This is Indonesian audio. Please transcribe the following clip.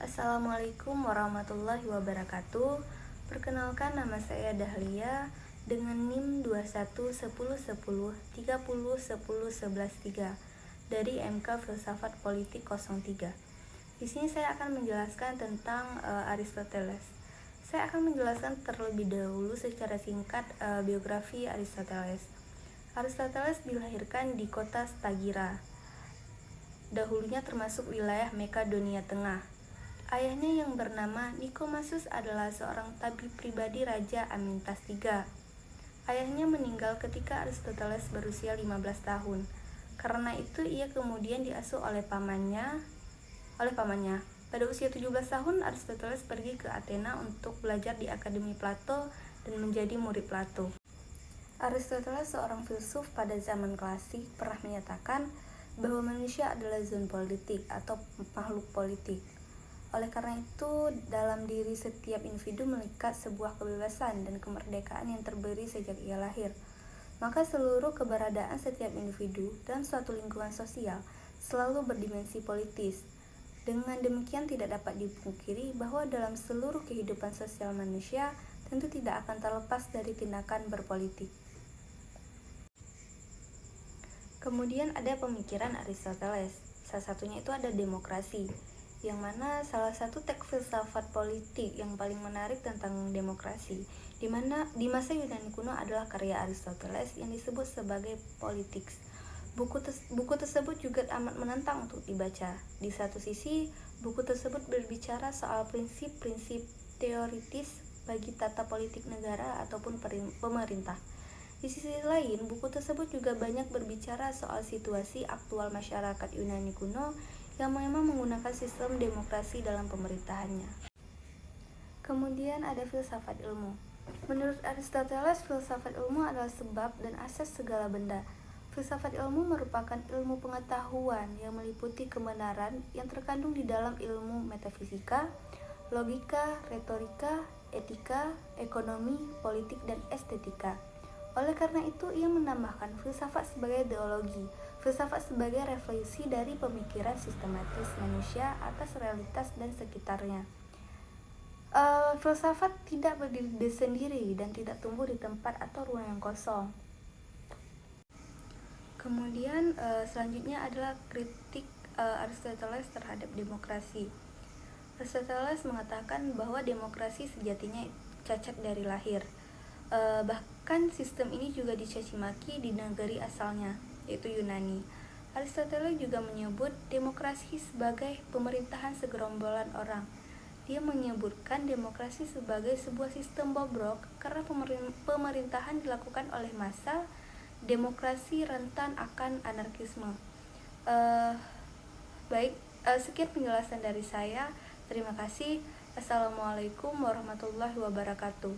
Assalamualaikum warahmatullahi wabarakatuh. Perkenalkan, nama saya Dahlia dengan NIM 21101030101113 dari MK Filsafat Politik 03. Di sini saya akan menjelaskan tentang Aristoteles. Saya akan menjelaskan terlebih dahulu secara singkat biografi Aristoteles. Aristoteles dilahirkan di kota Stagira, dahulunya termasuk wilayah Makedonia Tengah. Ayahnya yang bernama Nikomasus adalah seorang tabib pribadi Raja Amintas III. Ayahnya meninggal ketika Aristoteles berusia 15 tahun. Karena itu ia kemudian diasuh oleh pamannya. Pada usia 17 tahun Aristoteles pergi ke Athena untuk belajar di Akademi Plato dan menjadi murid Plato. Aristoteles, seorang filsuf pada zaman klasik, pernah menyatakan bahwa manusia adalah zon politik atau makhluk politik. Oleh karena itu, dalam diri setiap individu melekat sebuah kebebasan dan kemerdekaan yang terberi sejak ia lahir. Maka seluruh keberadaan setiap individu dalam suatu lingkungan sosial selalu berdimensi politis. Dengan demikian tidak dapat dipungkiri bahwa dalam seluruh kehidupan sosial manusia tentu tidak akan terlepas dari tindakan berpolitik. Kemudian ada pemikiran Aristoteles, salah satunya itu ada demokrasi, yang mana salah satu teks filsafat politik yang paling menarik tentang demokrasi, di masa Yunani kuno adalah karya Aristoteles yang disebut sebagai Politics. Buku tersebut juga amat menantang untuk dibaca. Di satu sisi, buku tersebut berbicara soal prinsip-prinsip teoritis bagi tata politik negara ataupun pemerintah. Di sisi lain, buku tersebut juga banyak berbicara soal situasi aktual masyarakat Yunani kuno yang memang menggunakan sistem demokrasi dalam pemerintahannya. Kemudian ada filsafat ilmu. Menurut Aristoteles, filsafat ilmu adalah sebab dan asas segala benda. Filsafat ilmu merupakan ilmu pengetahuan yang meliputi kebenaran yang terkandung di dalam ilmu metafisika, logika, retorika, etika, ekonomi, politik, dan estetika. Oleh karena itu, ia menambahkan filsafat sebagai teologi, filsafat sebagai refleksi dari pemikiran sistematis manusia atas realitas dan sekitarnya. Filsafat tidak berdiri sendiri dan tidak tumbuh di tempat atau ruang yang kosong. Kemudian selanjutnya adalah kritik Aristoteles terhadap demokrasi. Aristoteles mengatakan bahwa demokrasi sejatinya cacat dari lahir. Bahkan sistem ini juga dicaci maki di negeri asalnya, yaitu Yunani. Aristoteles juga menyebut demokrasi sebagai pemerintahan segerombolan orang. Dia menyebutkan demokrasi sebagai sebuah sistem bobrok karena pemerintahan dilakukan oleh massa. Demokrasi rentan akan anarkisme. Sekian penjelasan dari saya. Terima kasih. Assalamualaikum warahmatullahi wabarakatuh.